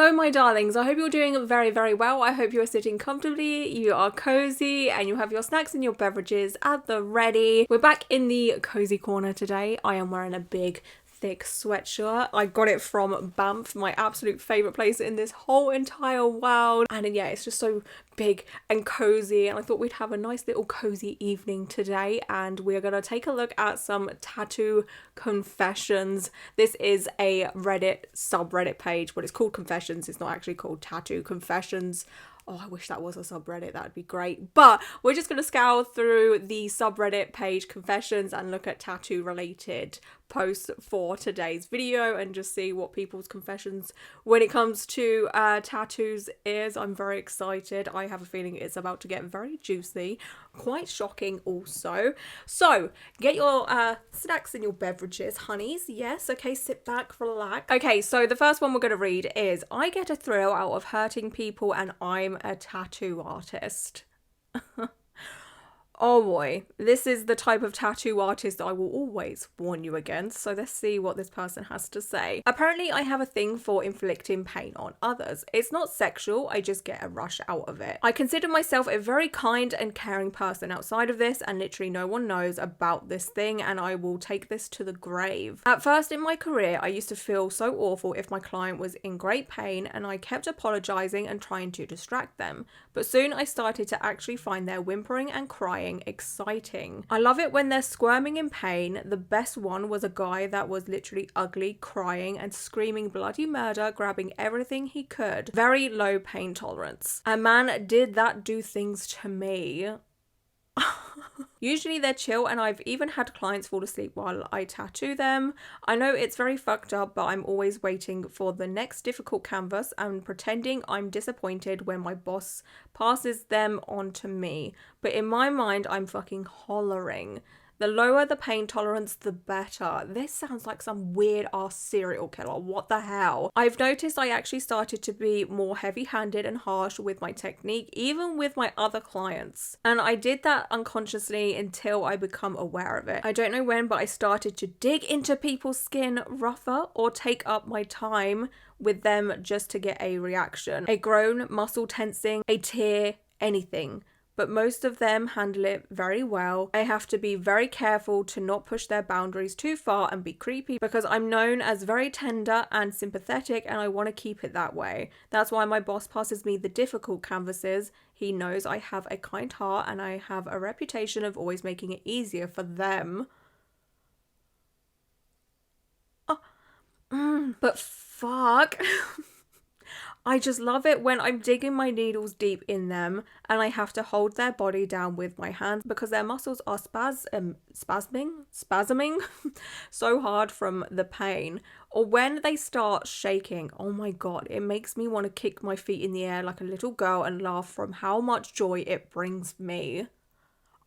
Hello my darlings, I hope you're doing very, very well. I hope you are sitting comfortably, you are cozy, and you have your snacks and your beverages at the ready. We're back in the cozy corner today. I am wearing a big thick sweatshirt. I got it from Banff, my absolute favourite place in this whole entire world. And yeah, it's just so big and cozy, and I thought we'd have a nice little cozy evening today, and we're gonna take a look at some tattoo confessions. This is a Reddit subreddit page, but it's called Confessions. It's not actually called Tattoo Confessions. Oh, I wish that was a subreddit. That'd be great. But we're just going to scour through the subreddit page Confessions and look at tattoo related posts for today's video and just see what people's confessions when it comes to tattoos is. I'm very excited. I have a feeling it's about to get very juicy. Quite shocking also. So get your snacks and your beverages, honeys. Yes, okay, sit back, relax. Okay, so the first one we're going to read is, I get a thrill out of hurting people and I'm a tattoo artist. Oh boy, this is the type of tattoo artist I will always warn you against, so let's see what this person has to say. Apparently, I have a thing for inflicting pain on others. It's not sexual, I just get a rush out of it. I consider myself a very kind and caring person outside of this, and literally no one knows about this thing, and I will take this to the grave. At first in my career, I used to feel so awful if my client was in great pain, and I kept apologizing and trying to distract them. But soon I started to actually find their whimpering and crying exciting. I love it when they're squirming in pain. The best one was a guy that was literally ugly, crying and screaming bloody murder, grabbing everything he could. Very low pain tolerance. A man did that do things to me. Usually they're chill, and I've even had clients fall asleep while I tattoo them. I know it's very fucked up, but I'm always waiting for the next difficult canvas and pretending I'm disappointed when my boss passes them on to me. But in my mind, I'm fucking hollering. The lower the pain tolerance, the better. This sounds like some weird ass serial killer. What the hell? I've noticed I actually started to be more heavy-handed and harsh with my technique, even with my other clients. And I did that unconsciously until I become aware of it. I don't know when, but I started to dig into people's skin rougher or take up my time with them just to get a reaction. A groan, muscle tensing, a tear, anything. But most of them handle it very well. I have to be very careful to not push their boundaries too far and be creepy, because I'm known as very tender and sympathetic, and I want to keep it that way. That's why my boss passes me the difficult canvases. He knows I have a kind heart and I have a reputation of always making it easier for them. But fuck. I just love it when I'm digging my needles deep in them and I have to hold their body down with my hands because their muscles are spasming so hard from the pain. Or when they start shaking, oh my god, it makes me want to kick my feet in the air like a little girl and laugh from how much joy it brings me.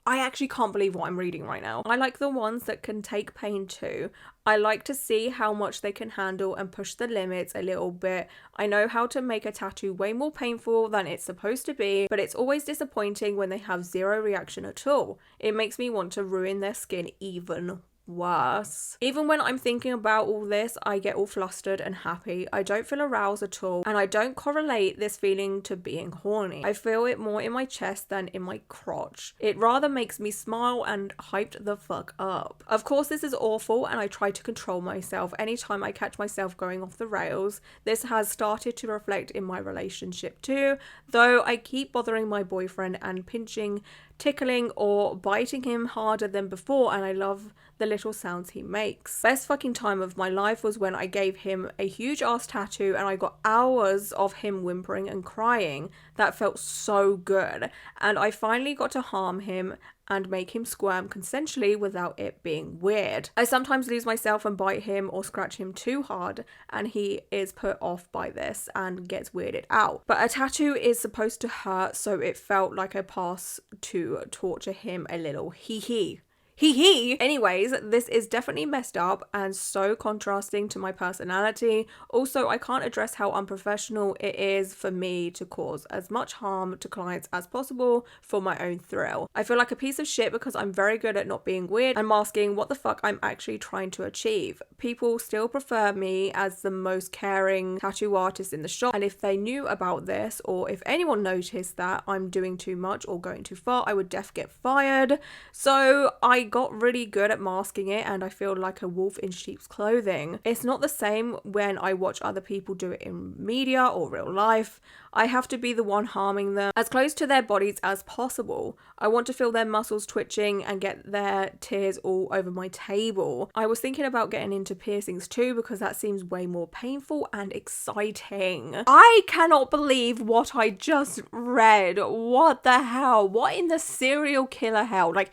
I actually can't believe what I'm reading right now. I like the ones that can take pain too. I like to see how much they can handle and push the limits a little bit. I know how to make a tattoo way more painful than it's supposed to be, but it's always disappointing when they have zero reaction at all. It makes me want to ruin their skin even worse. Even when I'm thinking about all this, I get all flustered and happy. I don't feel aroused at all, and I don't correlate this feeling to being horny. I feel it more in my chest than in my crotch. It rather makes me smile and hyped the fuck up. Of course, this is awful, and I try to control myself anytime I catch myself going off the rails. This has started to reflect in my relationship too, though I keep bothering my boyfriend and pinching, tickling or biting him harder than before, and I love the little sounds he makes. Best fucking time of my life was when I gave him a huge ass tattoo and I got hours of him whimpering and crying. That felt so good, and I finally got to harm him and make him squirm consensually without it being weird. I sometimes lose myself and bite him or scratch him too hard, and he is put off by this and gets weirded out. But a tattoo is supposed to hurt, so it felt like a pass to torture him a little. Hee hee. Anyways, this is definitely messed up and so contrasting to my personality. Also, I can't address how unprofessional it is for me to cause as much harm to clients as possible for my own thrill. I feel like a piece of shit because I'm very good at not being weird and masking what the fuck I'm actually trying to achieve. People still prefer me as the most caring tattoo artist in the shop, and if they knew about this, or if anyone noticed that I'm doing too much or going too far, I would get fired. So I got really good at masking it, and I feel like a wolf in sheep's clothing. It's not the same when I watch other people do it in media or real life. I have to be the one harming them as close to their bodies as possible. I want to feel their muscles twitching and get their tears all over my table. I was thinking about getting into piercings too because that seems way more painful and exciting. I cannot believe what I just read. What the hell? What in the serial killer hell? Like,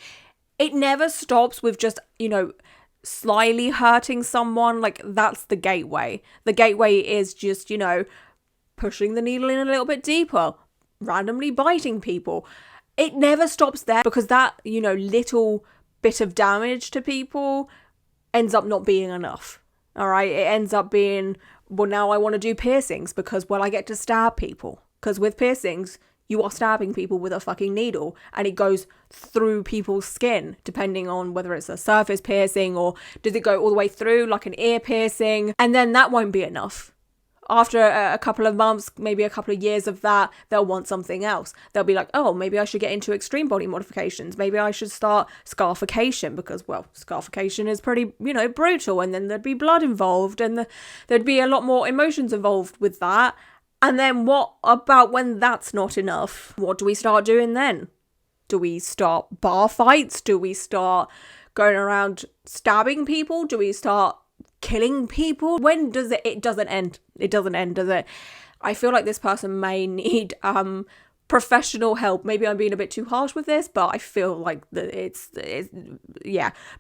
it never stops with just, slyly hurting someone. Like, that's the gateway. The gateway is just, pushing the needle in a little bit deeper, randomly biting people. It never stops there because that, little bit of damage to people ends up not being enough. All right. It ends up being, well, now I want to do piercings because, well, I get to stab people. Because with piercings, you are stabbing people with a fucking needle and it goes through people's skin, depending on whether it's a surface piercing or does it go all the way through like an ear piercing. And then that won't be enough. After a couple of months, maybe a couple of years of that, they'll want something else. They'll be like, oh, maybe I should get into extreme body modifications. Maybe I should start scarification because, well, scarification is pretty, brutal. And then there'd be blood involved and there'd be a lot more emotions involved with that. And then what about when that's not enough? What do we start doing then? Do we start bar fights? Do we start going around stabbing people? Do we start killing people? When does it doesn't end? It doesn't end, does it? I feel like this person may need professional help. Maybe I'm being a bit too harsh with this, but I feel like that it's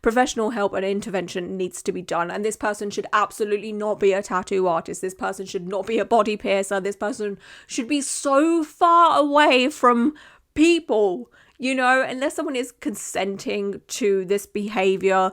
professional help and intervention needs to be done. And this person should absolutely not be a tattoo artist. This person should not be a body piercer. This person should be so far away from people, unless someone is consenting to this behavior.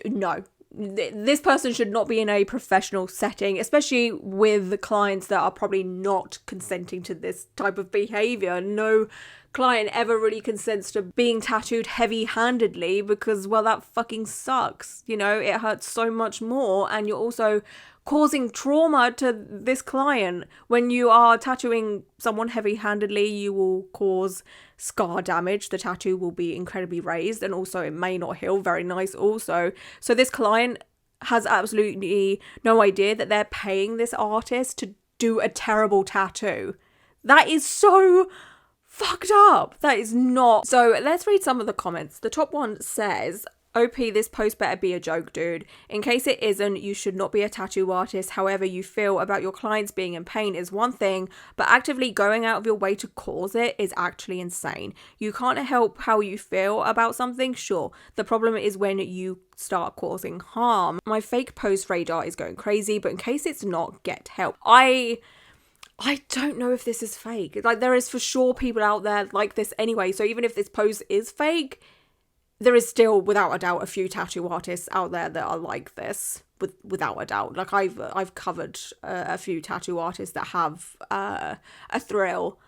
No. This person should not be in a professional setting, especially with the clients that are probably not consenting to this type of behavior. No client ever really consents to being tattooed heavy-handedly because, well, that fucking sucks. It hurts so much more, and you're also causing trauma to this client. When you are tattooing someone heavy-handedly, you will cause scar damage. The tattoo will be incredibly raised, and also it may not heal very nice also. So this client has absolutely no idea that they're paying this artist to do a terrible tattoo. That is so fucked up. That is not. So let's read some of the comments. The top one says, OP, this post better be a joke, dude. In case it isn't, you should not be a tattoo artist. However you feel about your clients being in pain is one thing, but actively going out of your way to cause it is actually insane. You can't help how you feel about something, sure. The problem is when you start causing harm. My fake post radar is going crazy, but in case it's not, get help. I don't know if this is fake. Like, there is for sure people out there like this anyway. So even if this post is fake, there is still, without a doubt, a few tattoo artists out there that are like this, without a doubt. Like, I've covered a few tattoo artists that have a thrill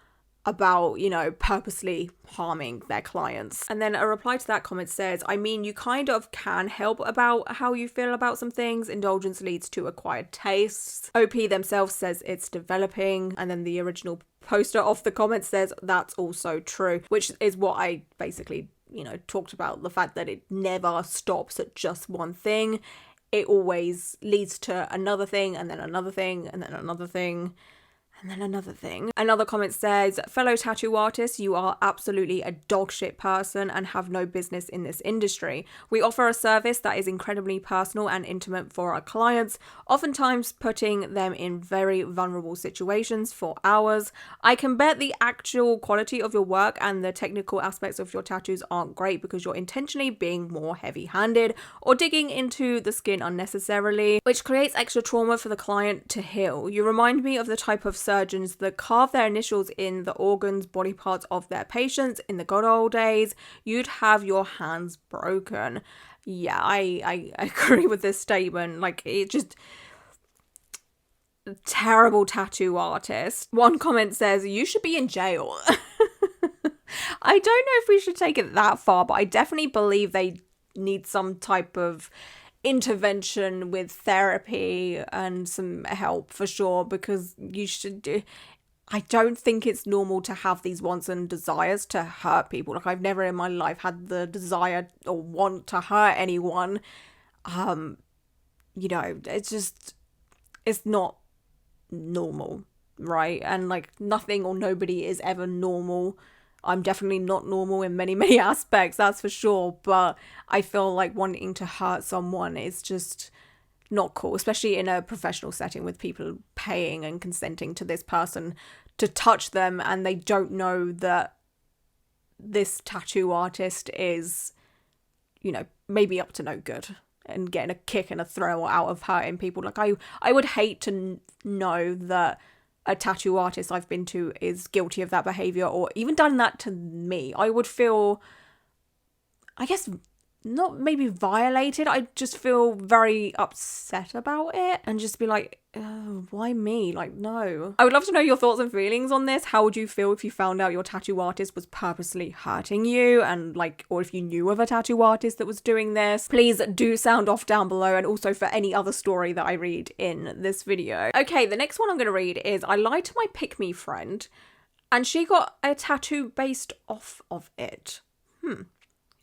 about, purposely harming their clients. And then a reply to that comment says, I mean, you kind of can help about how you feel about some things. Indulgence leads to acquired tastes. OP themselves says it's developing. And then the original poster of the comment says that's also true, which is what I basically talked about, the fact that it never stops at just one thing. It always leads to another thing, and then another thing, and then another thing, and then another thing. Another comment says, fellow tattoo artists, you are absolutely a dog shit person and have no business in this industry. We offer a service that is incredibly personal and intimate for our clients, oftentimes putting them in very vulnerable situations for hours. I can bet the actual quality of your work and the technical aspects of your tattoos aren't great because you're intentionally being more heavy-handed or digging into the skin unnecessarily, which creates extra trauma for the client to heal. You remind me of the type of surgeons that carve their initials in the organs, body parts of their patients in the good old days, you'd have your hands broken. Yeah, I agree with this statement. Like, it just... terrible tattoo artist. One comment says, you should be in jail. I don't know if we should take it that far, but I definitely believe they need some type of intervention with therapy and some help for sure, because you should do... I don't think it's normal to have these wants and desires to hurt people. Like, I've never in my life had the desire or want to hurt anyone. You know, it's just, it's not normal, right? And like, nothing or nobody is ever normal. I'm definitely not normal in many, many aspects, that's for sure. But I feel like wanting to hurt someone is just not cool, especially in a professional setting with people paying and consenting to this person to touch them, and they don't know that this tattoo artist is, you know, maybe up to no good and getting a kick and a thrill out of hurting people. Like, I would hate to know that a tattoo artist I've been to is guilty of that behavior or even done that to me. I would feel, I guess, not maybe violated. I just feel very upset about it and just be like, oh, why me? Like, no. I would love to know your thoughts and feelings on this. How would you feel if you found out your tattoo artist was purposely hurting you, and like, or if you knew of a tattoo artist that was doing this? Please do sound off down below, and also for any other story that I read in this video. Okay, the next one I'm going to read is, I lied to my pick-me friend and she got a tattoo based off of it.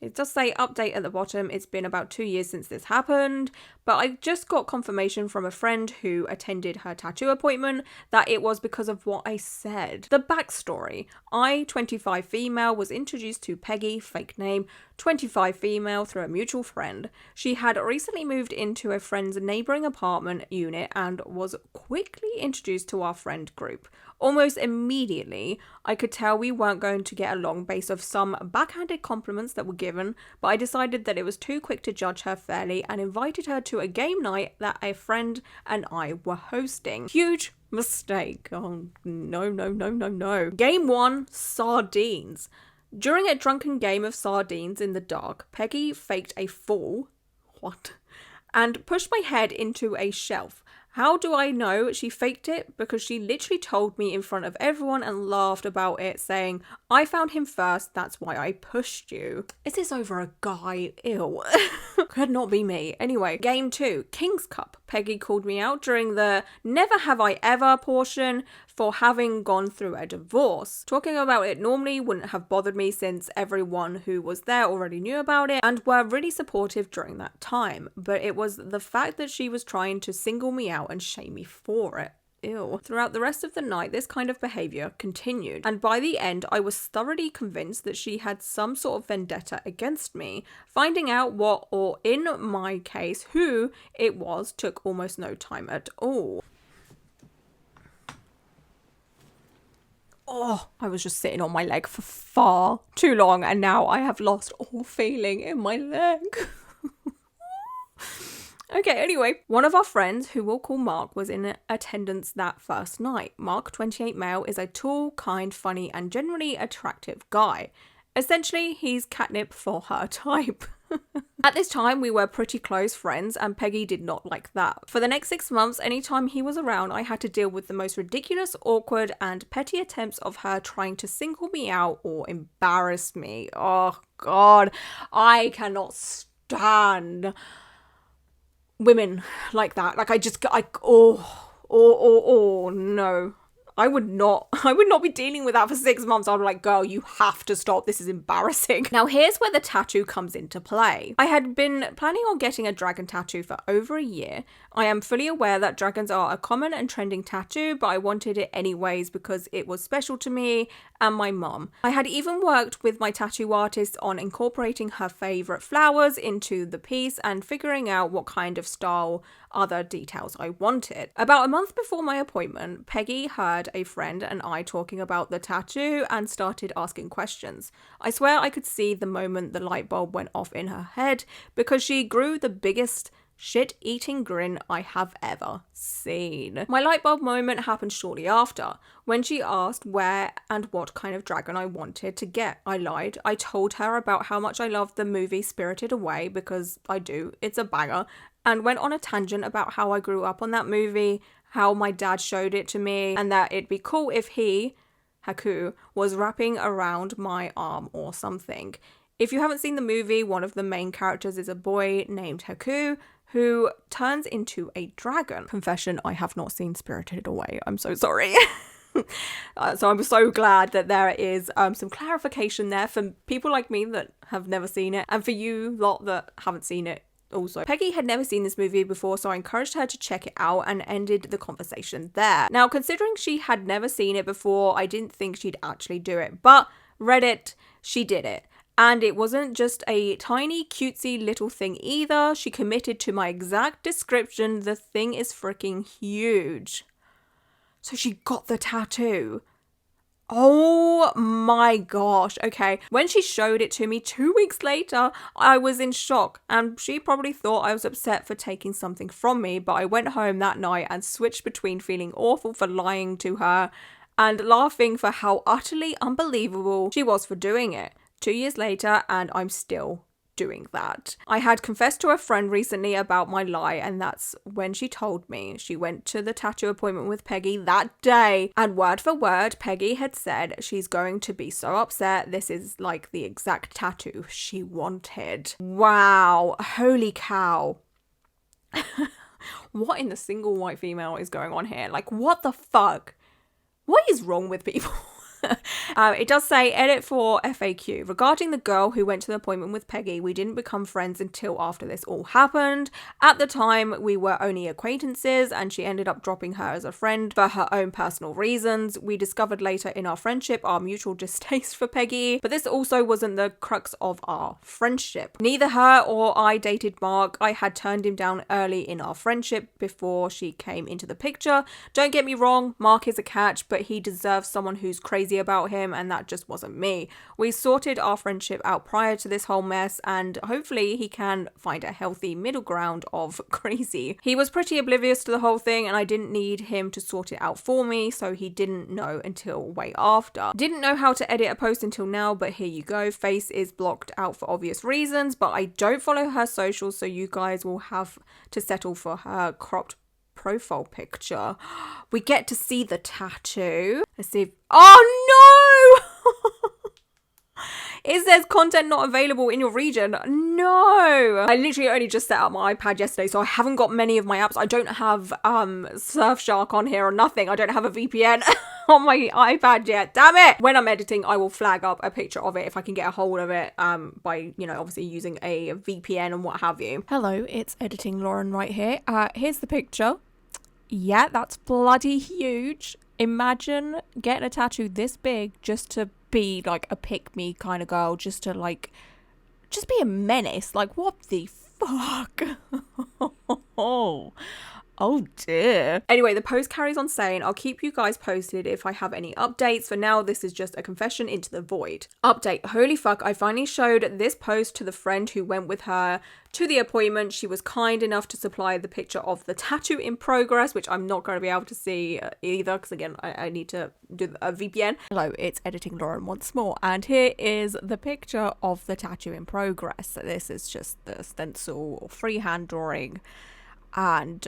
It does say update at the bottom. It's been about 2 years since this happened, but I just got confirmation from a friend who attended her tattoo appointment that it was because of what I said. The backstory: I, 25 female, was introduced to Peggy, fake name, 25 female, through a mutual friend. She had recently moved into a friend's neighbouring apartment unit and was quickly introduced to our friend group. Almost immediately, I could tell we weren't going to get along based off some backhanded compliments that were given, but I decided that it was too quick to judge her fairly and invited her to a game night that a friend and I were hosting. Huge mistake. Oh, no, no, no, no, no. Game 1, sardines. During a drunken game of sardines in the dark, Peggy faked a fall. What? And pushed my head into a shelf. How do I know she faked it? Because she literally told me in front of everyone and laughed about it, saying, I found him first, that's why I pushed you. Is this over a guy? Ew. Could not be me. Anyway, game 2, King's Cup. Peggy called me out during the never have I ever portion for having gone through a divorce. Talking about it normally wouldn't have bothered me since everyone who was there already knew about it and were really supportive during that time. But it was the fact that she was trying to single me out and shame me for it. Ew. Throughout the rest of the night, this kind of behaviour continued, and by the end, I was thoroughly convinced that she had some sort of vendetta against me. Finding out what, or in my case, who it was, took almost no time at all. Oh, I was just sitting on my leg for far too long, and now I have lost all feeling in my leg. Okay, anyway, one of our friends, who we'll call Mark, was in attendance that first night. Mark, 28 male, is a tall, kind, funny, and generally attractive guy. Essentially, he's catnip for her type. At this time, we were pretty close friends, and Peggy did not like that. For the next 6 months, anytime he was around, I had to deal with the most ridiculous, awkward, and petty attempts of her trying to single me out or embarrass me. Oh, God. I cannot stand women like that. Like, no. I would not be dealing with that for 6 months. I'd be like, girl, you have to stop. This is embarrassing. Now, here's where the tattoo comes into play. I had been planning on getting a dragon tattoo for over a year. I am fully aware that dragons are a common and trending tattoo, but I wanted it anyways because it was special to me and my mum. I had even worked with my tattoo artist on incorporating her favourite flowers into the piece and figuring out what kind of style other details I wanted. About a month before my appointment, Peggy heard a friend and I talking about the tattoo and started asking questions. I swear I could see the moment the light bulb went off in her head because she grew the biggest shit-eating grin I have ever seen. My light bulb moment happened shortly after, when she asked where and what kind of dragon I wanted to get. I lied. I told her about how much I loved the movie Spirited Away, because I do, it's a banger, and went on a tangent about how I grew up on that movie, how my dad showed it to me, and that it'd be cool if he, Haku, was wrapping around my arm or something. If you haven't seen the movie, one of the main characters is a boy named Haku, who turns into a dragon. Confession, I have not seen Spirited Away. I'm so sorry. So I'm so glad that there is some clarification there for people like me that have never seen it, and for you lot that haven't seen it also. Peggy had never seen this movie before, so I encouraged her to check it out and ended the conversation there. Now, considering she had never seen it before, I didn't think she'd actually do it, but Reddit, she did it. And it wasn't just a tiny cutesy little thing either. She committed to my exact description. The thing is freaking huge. So she got the tattoo. Oh my gosh. Okay. When she showed it to me 2 weeks later, I was in shock, and she probably thought I was upset for taking something from me, but I went home that night and switched between feeling awful for lying to her and laughing for how utterly unbelievable she was for doing it. 2 years later, and I'm still doing that. I had confessed to a friend recently about my lie, and that's when she told me. She went to the tattoo appointment with Peggy that day, and word for word, Peggy had said she's going to be so upset. This is like the exact tattoo she wanted. Wow. Holy cow. What in the single white female is going on here? Like, what the fuck? What is wrong with people? It does say, edit for FAQ. Regarding the girl who went to the appointment with Peggy, we didn't become friends until after this all happened. At the time, we were only acquaintances, and she ended up dropping her as a friend for her own personal reasons. We discovered later in our friendship our mutual distaste for Peggy, but this also wasn't the crux of our friendship. Neither her or I dated Mark. I had turned him down early in our friendship before she came into the picture. Don't get me wrong, Mark is a catch, but he deserves someone who's crazy about him, and that just wasn't me. We sorted our friendship out prior to this whole mess, and hopefully he can find a healthy middle ground of crazy. He was pretty oblivious to the whole thing, and I didn't need him to sort it out for me, so he didn't know until way after. Didn't know how to edit a post until now, but here you go. Face is blocked out for obvious reasons, but I don't follow her socials, so you guys will have to settle for her cropped profile picture. We get to see the tattoo. Let's see if... Oh no! It says content not available in your region. No! I literally only just set up my iPad yesterday, so I haven't got many of my apps. I don't have Surfshark on here or nothing. I don't have a VPN on my iPad yet. Damn it! When I'm editing, I will flag up a picture of it if I can get a hold of it by, you know, obviously using a VPN and what have you. Hello, it's Editing Lauren right here. Here's the picture. Yeah, that's bloody huge. Imagine getting a tattoo this big just to be like a pick-me kind of girl, just to like, just be a menace. Like, what the fuck? Oh dear. Anyway, the post carries on saying, I'll keep you guys posted if I have any updates. For now, this is just a confession into the void. Update. Holy fuck, I finally showed this post to the friend who went with her to the appointment. She was kind enough to supply the picture of the tattoo in progress, which I'm not going to be able to see either, because again, I need to do a VPN. Hello, it's Editing Lauren once more, and here is the picture of the tattoo in progress. So this is just the stencil or freehand drawing. And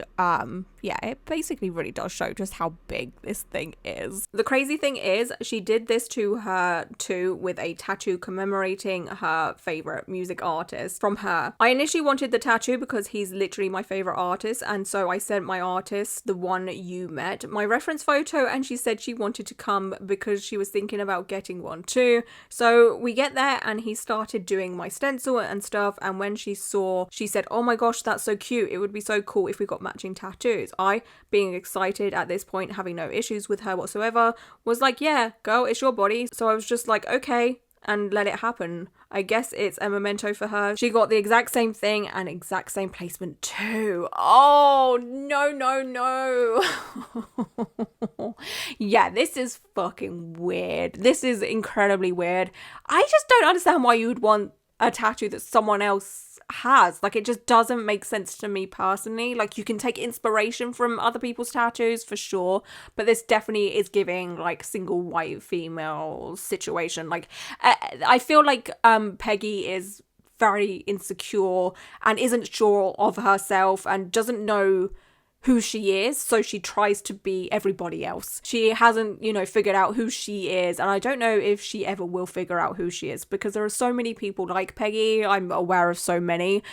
yeah, it basically really does show just how big this thing is. The crazy thing is, she did this to her too, with a tattoo commemorating her favorite music artist from her. I initially wanted the tattoo because he's literally my favorite artist, and so I sent my artist, the one you met, my reference photo, and she said she wanted to come because she was thinking about getting one too. So we get there and he started doing my stencil and stuff, and when she saw, she said, oh my gosh, that's so cute, it would be so cool if we got matching tattoos. I, being excited at this point, having no issues with her whatsoever, was like, yeah, girl, it's your body. So I was just like, okay, and let it happen. I guess it's a memento for her. She got the exact same thing and exact same placement too. Oh, no, no, no. Yeah, this is fucking weird. This is incredibly weird. I just don't understand why you would want a tattoo that someone else has. Like, it just doesn't make sense to me personally. Like, you can take inspiration from other people's tattoos for sure, but this definitely is giving like single white female situation. Like, I feel like Peggy is very insecure and isn't sure of herself and doesn't know who she is, so she tries to be everybody else. She hasn't, figured out who she is, and I don't know if she ever will figure out who she is, because there are so many people like Peggy, I'm aware of so many,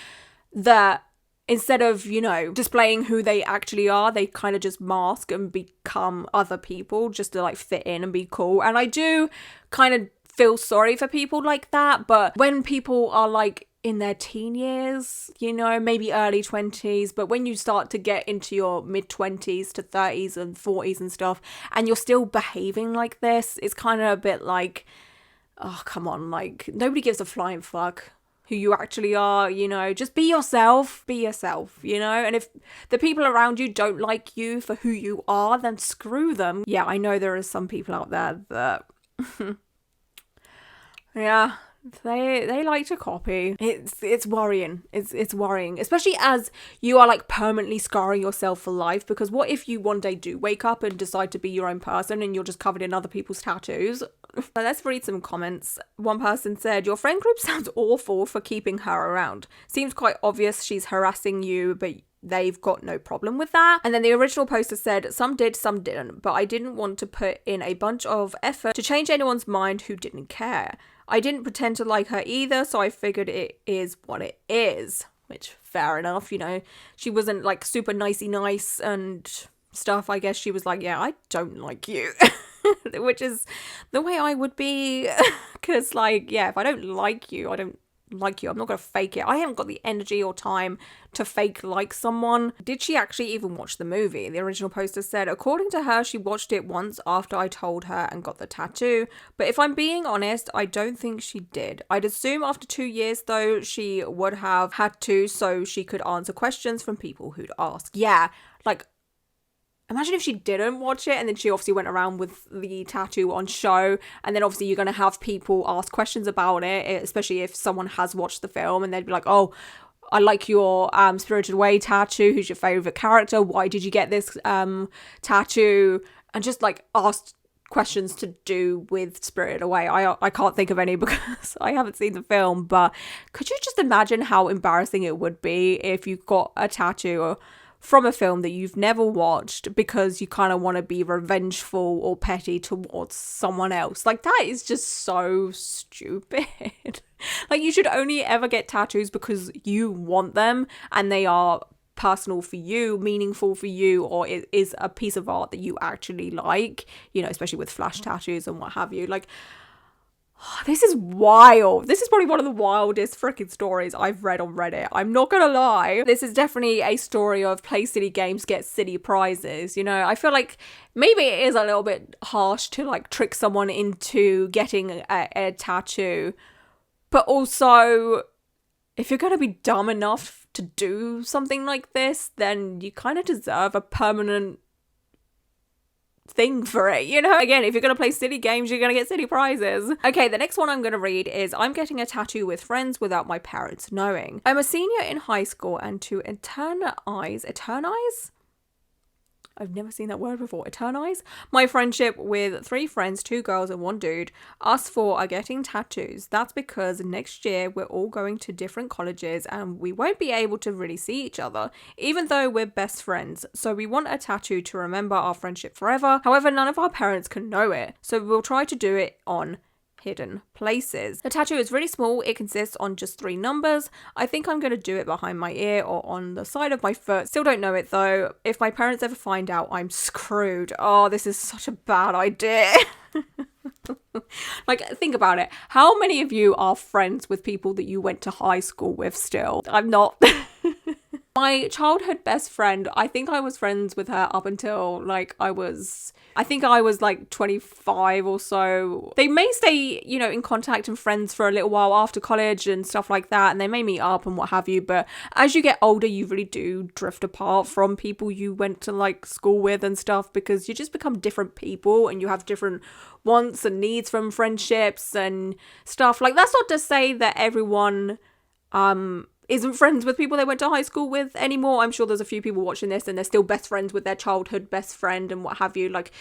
that instead of, displaying who they actually are, they kind of just mask and become other people just to like fit in and be cool. And I do kind of feel sorry for people like that, but when people are like in their teen years, maybe early 20s, but when you start to get into your mid 20s to 30s and 40s and stuff, and you're still behaving like this, it's kind of a bit like, oh, come on, like, nobody gives a flying fuck who you actually are, just be yourself, and if the people around you don't like you for who you are, then screw them. Yeah, I know there are some people out there that, yeah, they like to copy. It's worrying. It's worrying, especially as you are like permanently scarring yourself for life, because what if you one day do wake up and decide to be your own person and you're just covered in other people's tattoos? Let's read some comments. One person said, your friend group sounds awful for keeping her around. Seems quite obvious she's harassing you, but they've got no problem with that. And then the original poster said, some did, some didn't, but I didn't want to put in a bunch of effort to change anyone's mind who didn't care. I didn't pretend to like her either, so I figured it is what it is. Which, fair enough, she wasn't like super nicey nice and stuff. I guess she was like, yeah, I don't like you. Which is the way I would be, because like, yeah, if I don't like you, I don't like you. I'm not gonna fake it. I haven't got the energy or time to fake like someone. Did she actually even watch the movie? The original poster said, according to her, she watched it once after I told her and got the tattoo, but if I'm being honest, I don't think she did. I'd assume after 2 years though, she would have had to, so she could answer questions from people who'd ask. Yeah, like, imagine if she didn't watch it and then she obviously went around with the tattoo on show, and then obviously you're going to have people ask questions about it, especially if someone has watched the film, and they'd be like, oh, I like your Spirited Away tattoo. Who's your favourite character? Why did you get this tattoo? And just like ask questions to do with Spirited Away. I can't think of any because I haven't seen the film, but could you just imagine how embarrassing it would be if you got a tattoo from a film that you've never watched because you kind of want to be revengeful or petty towards someone else? Like, that is just so stupid. Like, you should only ever get tattoos because you want them and they are personal for you, meaningful for you, or it is a piece of art that you actually like, especially with flash tattoos and what have you. Like, this is wild. This is probably one of the wildest freaking stories I've read on Reddit. I'm not gonna lie. This is definitely a story of play silly games, get silly prizes. I feel like maybe it is a little bit harsh to like trick someone into getting a tattoo. But also, if you're gonna be dumb enough to do something like this, then you kind of deserve a permanent thing for it, Again, if you're going to play silly games, you're going to get silly prizes. Okay, the next one I'm going to read is, I'm getting a tattoo with friends without my parents knowing. I'm a senior in high school, and to eternize? I've never seen that word before. Eternize my friendship with 3 friends, 2 girls and 1 dude. Us 4 are getting tattoos. That's because next year we're all going to different colleges and we won't be able to really see each other, even though we're best friends. So we want a tattoo to remember our friendship forever. However, none of our parents can know it. So we'll try to do it on hidden places. The tattoo is really small. It consists on just 3 numbers. I think I'm going to do it behind my ear or on the side of my foot. Still don't know it though. If my parents ever find out, I'm screwed. Oh, this is such a bad idea. Like, think about it. How many of you are friends with people that you went to high school with still? I'm not. My childhood best friend, I think I was friends with her up until like I was like 25 or so. They may stay, in contact and friends for a little while after college and stuff like that, and they may meet up and what have you, but as you get older, you really do drift apart from people you went to like school with and stuff, because you just become different people and you have different wants and needs from friendships and stuff. Like, that's not to say that everyone isn't friends with people they went to high school with anymore. I'm sure there's a few people watching this and they're still best friends with their childhood best friend and what have you. Like,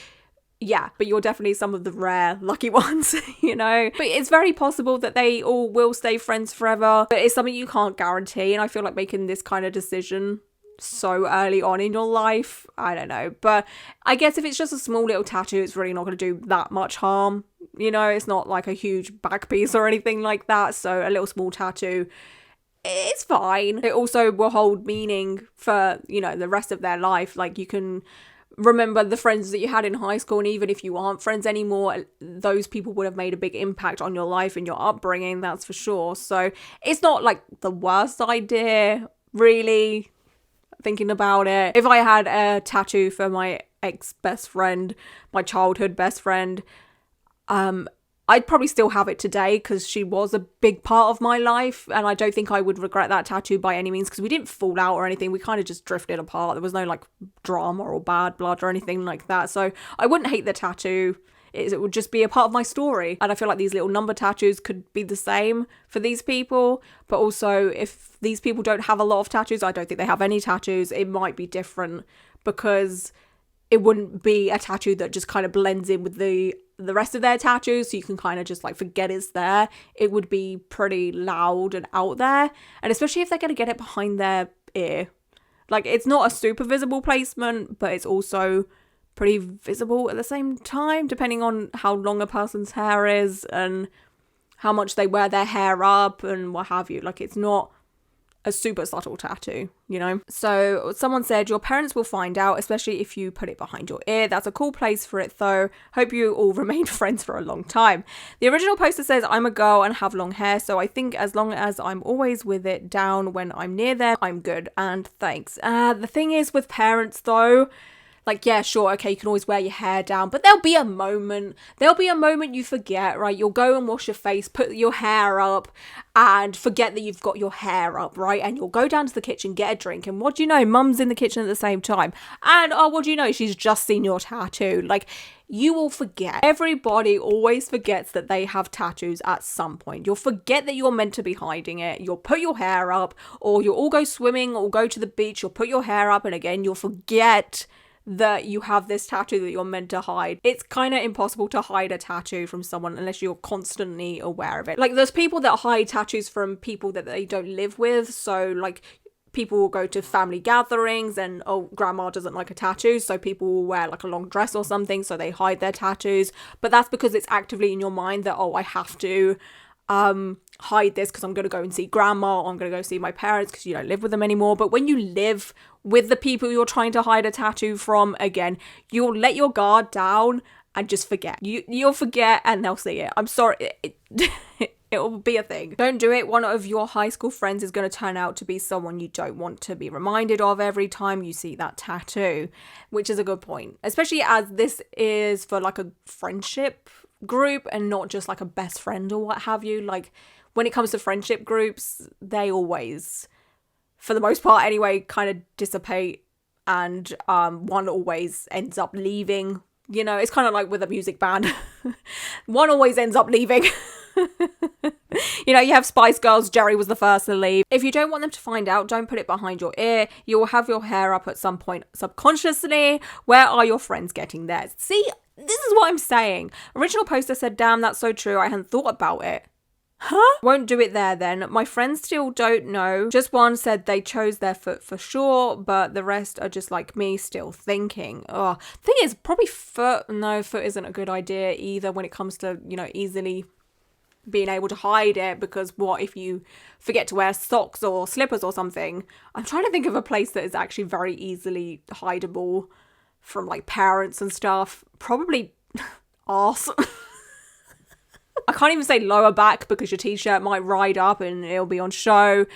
yeah, but you're definitely some of the rare lucky ones, you know? But it's very possible that they all will stay friends forever, but it's something you can't guarantee. And I feel like making this kind of decision so early on in your life, I don't know. But I guess if it's just a small little tattoo, it's really not going to do that much harm. You know, it's not like a huge back piece or anything like that. So a little small tattoo, it's fine. It also will hold meaning for, you know, the rest of their life. Like, you can remember the friends that you had in high school, and even if you aren't friends anymore, those people would have made a big impact on your life and your upbringing, that's for sure. So it's not like the worst idea, really, thinking about it. If I had a tattoo for my ex-best friend, my childhood best friend, I'd probably still have it today because she was a big part of my life, and I don't think I would regret that tattoo by any means because we didn't fall out or anything. We kind of just drifted apart. There was no like drama or bad blood or anything like that. So I wouldn't hate the tattoo. It would just be a part of my story. And I feel like these little number tattoos could be the same for these people. But also, if these people don't have a lot of tattoos, I don't think they have any tattoos, it might be different because it wouldn't be a tattoo that just kind of blends in with the rest of their tattoos, so you can kind of just like forget it's there. It would be pretty loud and out there, and especially if they're going to get it behind their ear. Like, it's not a super visible placement, but it's also pretty visible at the same time, depending on how long a person's hair is and how much they wear their hair up and what have you. Like, it's not a super subtle tattoo, you know? So someone said, your parents will find out, especially if you put it behind your ear. That's a cool place for it though. Hope you all remain friends for a long time. The original poster says, I'm a girl and have long hair, so I think as long as I'm always with it down when I'm near them, I'm good, and thanks. The thing is with parents though, like, yeah, sure, okay, you can always wear your hair down, but there'll be a moment you forget, right? You'll go and wash your face, put your hair up, and forget that you've got your hair up, right? And you'll go down to the kitchen, get a drink, and what do you know? Mum's in the kitchen at the same time. And, oh, what do you know? She's just seen your tattoo. Like, you will forget. Everybody always forgets that they have tattoos at some point. You'll forget that you're meant to be hiding it. You'll put your hair up, or you'll all go swimming or go to the beach. You'll put your hair up, and again, you'll forget that you have this tattoo that you're meant to hide. It's kind of impossible to hide a tattoo from someone unless you're constantly aware of it. Like, there's people that hide tattoos from people that they don't live with. So, like, people will go to family gatherings and, oh, grandma doesn't like a tattoo, so people will wear like a long dress or something, so they hide their tattoos. But that's because it's actively in your mind that, oh, I have to hide this because I'm going to go and see grandma, or I'm going to go see my parents because you don't live with them anymore. But when you live with the people you're trying to hide a tattoo from, again, you'll let your guard down and just forget. You'll forget and they'll see it. I'm sorry. It will be a thing. Don't do it. One of your high school friends is going to turn out to be someone you don't want to be reminded of every time you see that tattoo, which is a good point. Especially as this is for like a friendship group and not just like a best friend or what have you. Like, when it comes to friendship groups, they always, for the most part anyway, kind of dissipate, and one always ends up leaving. You know, it's kind of like with a music band. One always ends up leaving. You know, you have Spice Girls, Jerry was the first to leave. If you don't want them to find out, don't put it behind your ear. You will have your hair up at some point subconsciously. Where are your friends getting theirs? See, this is what I'm saying. Original poster said, damn, that's so true. I hadn't thought about it. Huh? Won't do it there then. My friends still don't know. Just one said they chose their foot for sure, but the rest are just like me, still thinking. Oh, thing is, probably foot. No, foot isn't a good idea either when it comes to, you know, easily being able to hide it, because what if you forget to wear socks or slippers or something? I'm trying to think of a place that is actually very easily hideable from like parents and stuff. Probably arse. I can't even say lower back because your t-shirt might ride up and it'll be on show.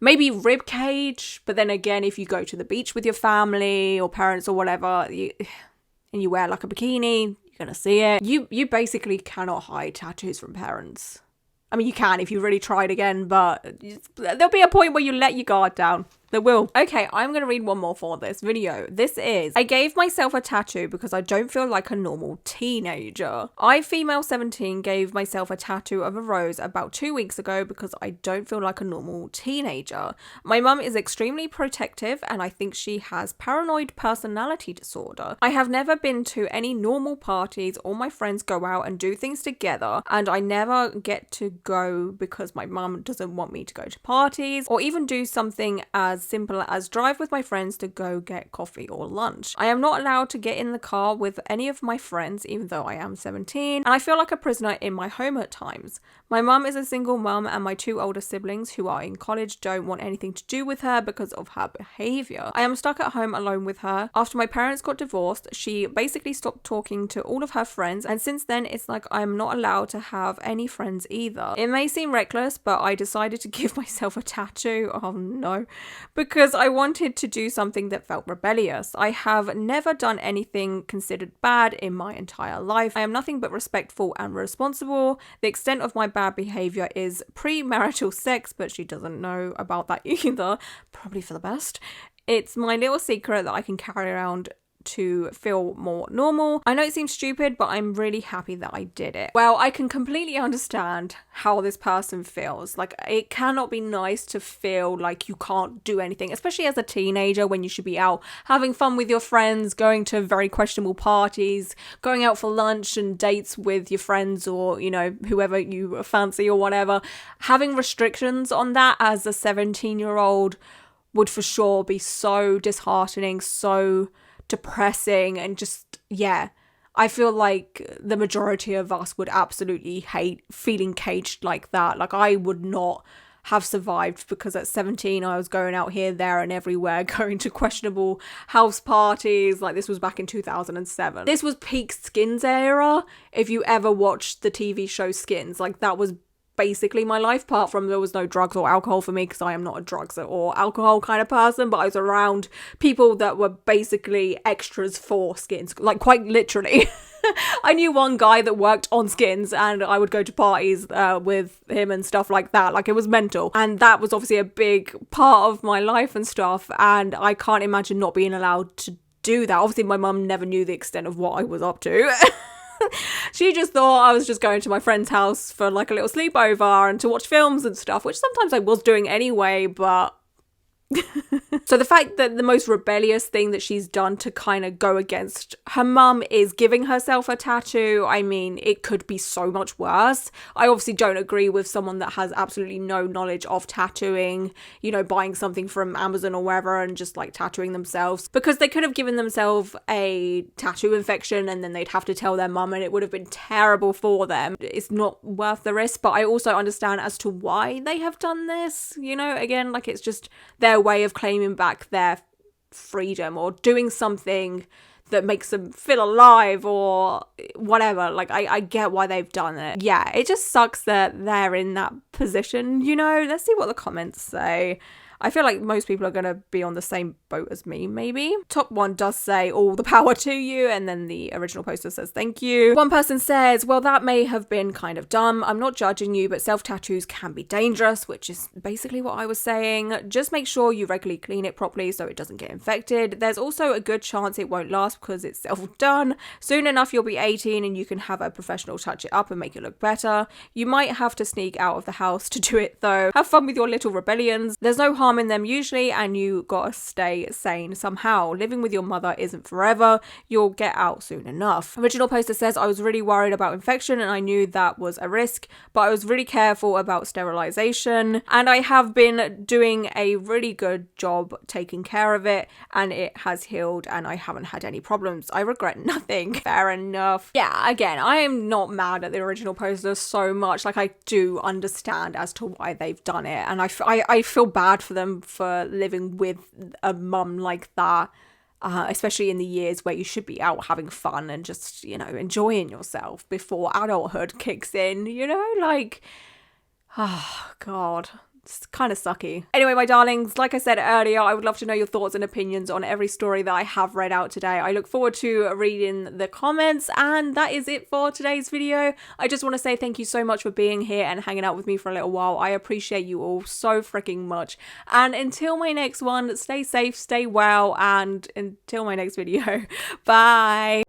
Maybe rib cage, but then again, if you go to the beach with your family or parents or whatever, and you wear like a bikini, you're gonna see it. You basically cannot hide tattoos from parents. I mean, you can if you really tried again, but there'll be a point where you let your guard down. There will. Okay, I'm going to read one more for this video. This is, I gave myself a tattoo because I don't feel like a normal teenager. I, female 17, gave myself a tattoo of a rose about 2 weeks ago because I don't feel like a normal teenager. My mum is extremely protective and I think she has paranoid personality disorder. I have never been to any normal parties. All my friends go out and do things together and I never get to go because my mum doesn't want me to go to parties or even do something as simple as drive with my friends to go get coffee or lunch. I am not allowed to get in the car with any of my friends even though I am 17 and I feel like a prisoner in my home at times. My mum is a single mum and my 2 older siblings who are in college don't want anything to do with her because of her behaviour. I am stuck at home alone with her. After my parents got divorced, she basically stopped talking to all of her friends and since then it's like I'm not allowed to have any friends either. It may seem reckless, but I decided to give myself a tattoo. Oh no. Because I wanted to do something that felt rebellious. I have never done anything considered bad in my entire life. I am nothing but respectful and responsible. The extent of my bad behaviour is premarital sex, but she doesn't know about that either. Probably for the best. It's my little secret that I can carry around to feel more normal. I know it seems stupid, but I'm really happy that I did it. Well, I can completely understand how this person feels. Like, it cannot be nice to feel like you can't do anything, especially as a teenager when you should be out having fun with your friends, going to very questionable parties, going out for lunch and dates with your friends or, you know, whoever you fancy or whatever. Having restrictions on that as a 17-year-old would for sure be so disheartening, so depressing, and just, yeah, I feel like the majority of us would absolutely hate feeling caged like that. Like, I would not have survived because at 17 I was going out here, there and everywhere, going to questionable house parties. Like, this was back in 2007. This was peak Skins era. If you ever watched the TV show Skins, like, that was basically my life, apart from there was no drugs or alcohol for me because I am not a drugs or alcohol kind of person, but I was around people that were basically extras for Skins, like quite literally. I knew one guy that worked on Skins and I would go to parties with him and stuff like that. Like, it was mental, and that was obviously a big part of my life and stuff, and I can't imagine not being allowed to do that. Obviously my mum never knew the extent of what I was up to. She just thought I was just going to my friend's house for like a little sleepover and to watch films and stuff, which sometimes I was doing anyway, but so the fact that the most rebellious thing that she's done to kind of go against her mum is giving herself a tattoo, I mean, it could be so much worse. I obviously don't agree with someone that has absolutely no knowledge of tattooing, you know, buying something from Amazon or wherever and just like tattooing themselves, because they could have given themselves a tattoo infection and then they'd have to tell their mum and it would have been terrible for them. It's not worth the risk, but I also understand as to why they have done this, you know, again, like, it's just their way of claiming back their freedom or doing something that makes them feel alive or whatever. Like, I get why they've done it. Yeah, it just sucks that they're in that position, you know. Let's see what the comments say. I feel like most people are going to be on the same boat as me, maybe. Top one does say all the power to you, and then the original poster says thank you. One person says, well, that may have been kind of dumb. I'm not judging you, but self-tattoos can be dangerous, which is basically what I was saying. Just make sure you regularly clean it properly so it doesn't get infected. There's also a good chance it won't last because it's self-done. Soon enough, you'll be 18 and you can have a professional touch it up and make it look better. You might have to sneak out of the house to do it though. Have fun with your little rebellions. There's no harm in them usually, and you gotta stay sane somehow. Living with your mother isn't forever. You'll get out soon enough. Original poster says, I was really worried about infection and I knew that was a risk, but I was really careful about sterilization, and I have been doing a really good job taking care of it, and it has healed and I haven't had any problems. I regret nothing. Fair enough. Yeah, again, I am not mad at the original poster so much. Like, I do understand as to why they've done it, and I feel bad for them for living with a mum like that, especially in the years where you should be out having fun and just, you know, enjoying yourself before adulthood kicks in, you know, like, oh God, It's kind of sucky. Anyway, my darlings, like I said earlier, I would love to know your thoughts and opinions on every story that I have read out today. I look forward to reading the comments, and that is it for today's video. I just want to say thank you so much for being here and hanging out with me for a little while. I appreciate you all so freaking much. And until my next one, stay safe, stay well, and until my next video, bye.